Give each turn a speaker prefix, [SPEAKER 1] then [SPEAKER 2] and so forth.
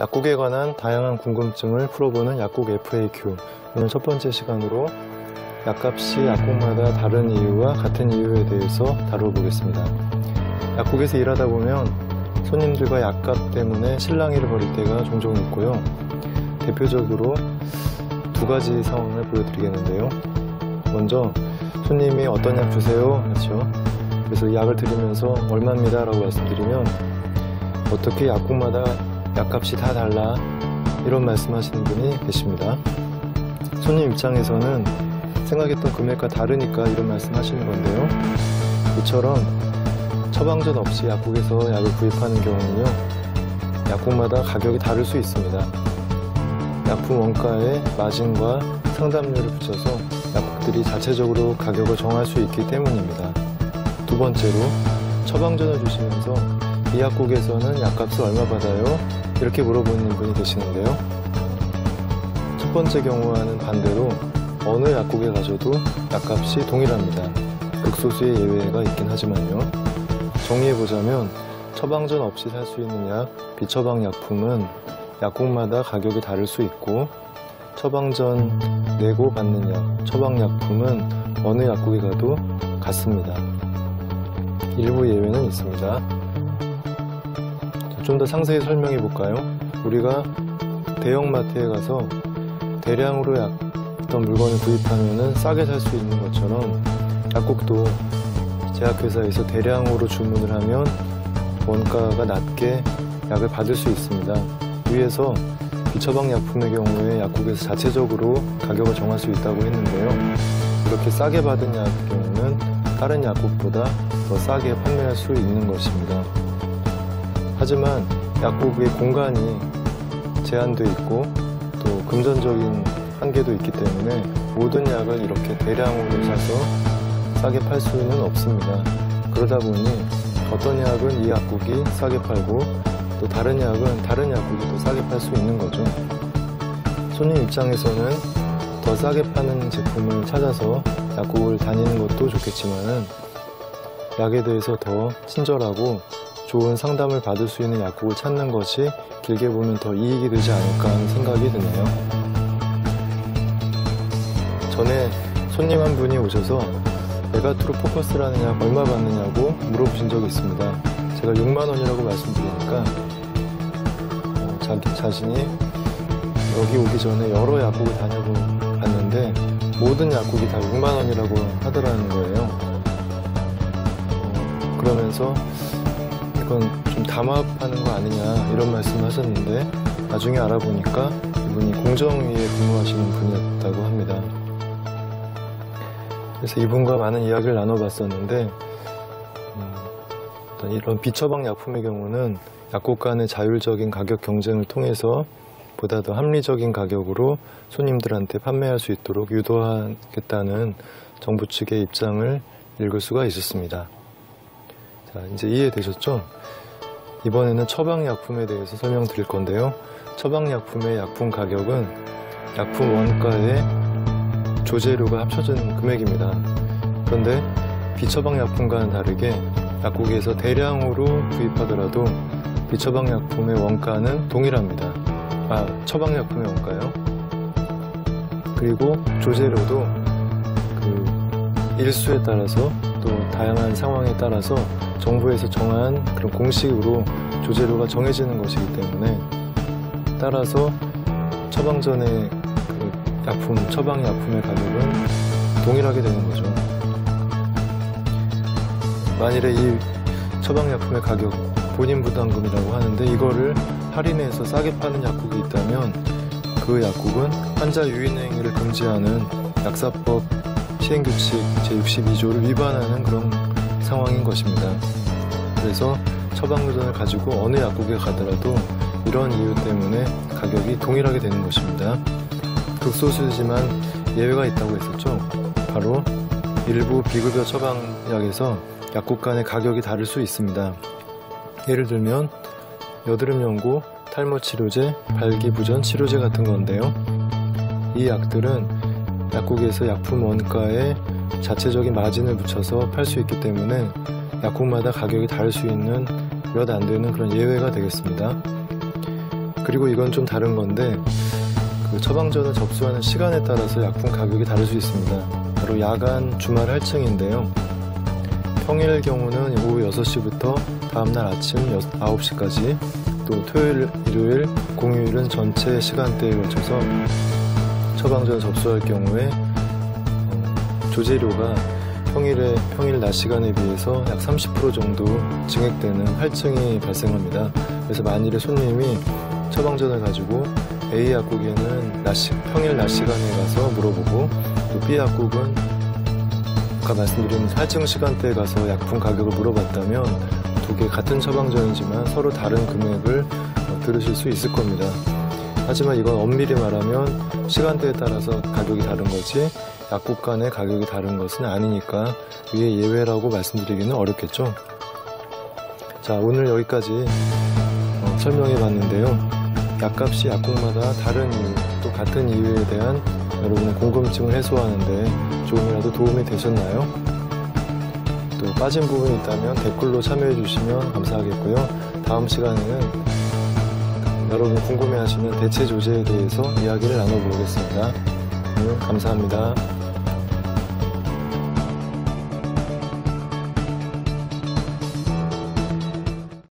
[SPEAKER 1] 약국에 관한 다양한 궁금증을 풀어보는 약국 FAQ. 오늘 첫 번째 시간으로 약값이 약국마다 다른 이유와 같은 이유에 대해서 다뤄보겠습니다. 약국에서 일하다 보면 손님들과 약값 때문에 실랑이를 벌일 때가 종종 있고요. 대표적으로 두 가지 상황을 보여드리겠는데요. 먼저 손님이 어떤 약 주세요 하죠. 그래서 약을 드리면서 얼마입니다 라고 말씀드리면 어떻게 약국마다 약값이 다 달라 이런 말씀하시는 분이 계십니다. 손님 입장에서는 생각했던 금액과 다르니까 이런 말씀하시는 건데요. 이처럼 처방전 없이 약국에서 약을 구입하는 경우는요, 약국마다 가격이 다를 수 있습니다. 약품 원가에 마진과 상담료를 붙여서 약국들이 자체적으로 가격을 정할 수 있기 때문입니다. 두 번째로 처방전을 주시면서 이 약국에서는 약값을 얼마 받아요? 이렇게 물어보는 분이 계시는데요. 첫 번째 경우와는 반대로 어느 약국에 가셔도 약값이 동일합니다. 극소수의 예외가 있긴 하지만요. 정리해보자면 처방전 없이 살 수 있는 약, 비처방 약품은 약국마다 가격이 다를 수 있고, 처방전 내고 받는 약, 처방약품은 어느 약국에 가도 같습니다. 일부 예외는 있습니다. 좀 더 상세히 설명해 볼까요? 우리가 대형마트에 가서 대량으로 어떤 물건을 구입하면 싸게 살 수 있는 것처럼 약국도 제약회사에서 대량으로 주문을 하면 원가가 낮게 약을 받을 수 있습니다. 위에서 비처방약품의 경우에 약국에서 자체적으로 가격을 정할 수 있다고 했는데요. 이렇게 싸게 받은 약의 경우는 다른 약국보다 더 싸게 판매할 수 있는 것입니다. 하지만 약국의 공간이 제한되어 있고 또 금전적인 한계도 있기 때문에 모든 약을 이렇게 대량으로 사서 싸게 팔 수는 없습니다. 그러다 보니 어떤 약은 이 약국이 싸게 팔고 또 다른 약은 다른 약국이 더 싸게 팔 수 있는 거죠. 손님 입장에서는 더 싸게 파는 제품을 찾아서 약국을 다니는 것도 좋겠지만은 약에 대해서 더 친절하고 좋은 상담을 받을 수 있는 약국을 찾는 것이 길게 보면 더 이익이 되지 않을까 하는 생각이 드네요. 전에 손님 한 분이 오셔서 메가트로 포커스라는 약 얼마 받느냐고 물어보신 적이 있습니다. 제가 6만 원이라고 말씀드리니까 자신이 여기 오기 전에 여러 약국을 다녀봤는데 모든 약국이 다 6만 원이라고 하더라는 거예요. 그러면서 이건 좀 담합하는 거 아니냐 이런 말씀을 하셨는데 나중에 알아보니까 이분이 공정위에 근무하시는 분이었다고 합니다. 그래서 이분과 많은 이야기를 나눠봤었는데 이런 비처방 약품의 경우는 약국 간의 자율적인 가격 경쟁을 통해서 보다 더 합리적인 가격으로 손님들한테 판매할 수 있도록 유도하겠다는 정부 측의 입장을 읽을 수가 있었습니다. 자, 이제 이해되셨죠? 이번에는 처방약품에 대해서 설명드릴 건데요. 처방약품의 약품 가격은 약품 원가에 조제료가 합쳐진 금액입니다. 그런데 비처방약품과는 다르게 약국에서 대량으로 구입하더라도 비처방약품의 원가는 동일합니다. 처방약품의 원가요. 그리고 조제료도 그 일수에 따라서 또 다양한 상황에 따라서 정부에서 정한 그런 공식으로 조제료가 정해지는 것이기 때문에 따라서 처방전의 그 약품, 처방약품의 가격은 동일하게 되는 거죠. 만일에 이 처방약품의 가격, 본인 부담금이라고 하는데 이거를 할인해서 싸게 파는 약국이 있다면 그 약국은 환자 유인행위를 금지하는 약사법 시행규칙 제62조를 위반하는 그런 상황인 것입니다. 그래서 처방전을 가지고 어느 약국에 가더라도 이런 이유 때문에 가격이 동일하게 되는 것입니다. 극소수지만 예외가 있다고 했었죠. 바로 일부 비급여 처방약에서 약국 간의 가격이 다를 수 있습니다. 예를 들면 여드름 연고, 탈모 치료제, 발기부전 치료제 같은 건데요. 이 약들은 약국에서 약품 원가에 자체적인 마진을 붙여서 팔 수 있기 때문에 약국마다 가격이 다를 수 있는 몇 안 되는 그런 예외가 되겠습니다. 그리고 이건 좀 다른 건데 그 처방전을 접수하는 시간에 따라서 약품 가격이 다를 수 있습니다. 바로 야간, 주말 할증인데요. 평일 경우는 오후 6시부터 다음날 아침 9시까지, 또 토요일, 일요일, 공휴일은 전체 시간대에 걸쳐서 처방전을 접수할 경우에 조제료가 평일 낮 시간에 비해서 약 30% 정도 증액되는 할증이 발생합니다. 그래서 만일에 손님이 처방전을 가지고 A 약국에는 평일 낮 시간에 가서 물어보고, 또 B 약국은 아까 말씀드린 할증 시간대에 가서 약품 가격을 물어봤다면 두 개 같은 처방전이지만 서로 다른 금액을 들으실 수 있을 겁니다. 하지만 이건 엄밀히 말하면 시간대에 따라서 가격이 다른 거지 약국 간의 가격이 다른 것은 아니니까 위에 예외라고 말씀드리기는 어렵겠죠. 자, 오늘 여기까지 설명해 봤는데요. 약값이 약국마다 다른 이유, 또 같은 이유에 대한 여러분의 궁금증을 해소하는데 조금이라도 도움이 되셨나요? 또 빠진 부분이 있다면 댓글로 참여해 주시면 감사하겠고요. 다음 시간에는 여러분이 궁금해하시는 대체 조제에 대해서 이야기를 나눠보겠습니다. 오늘 감사합니다.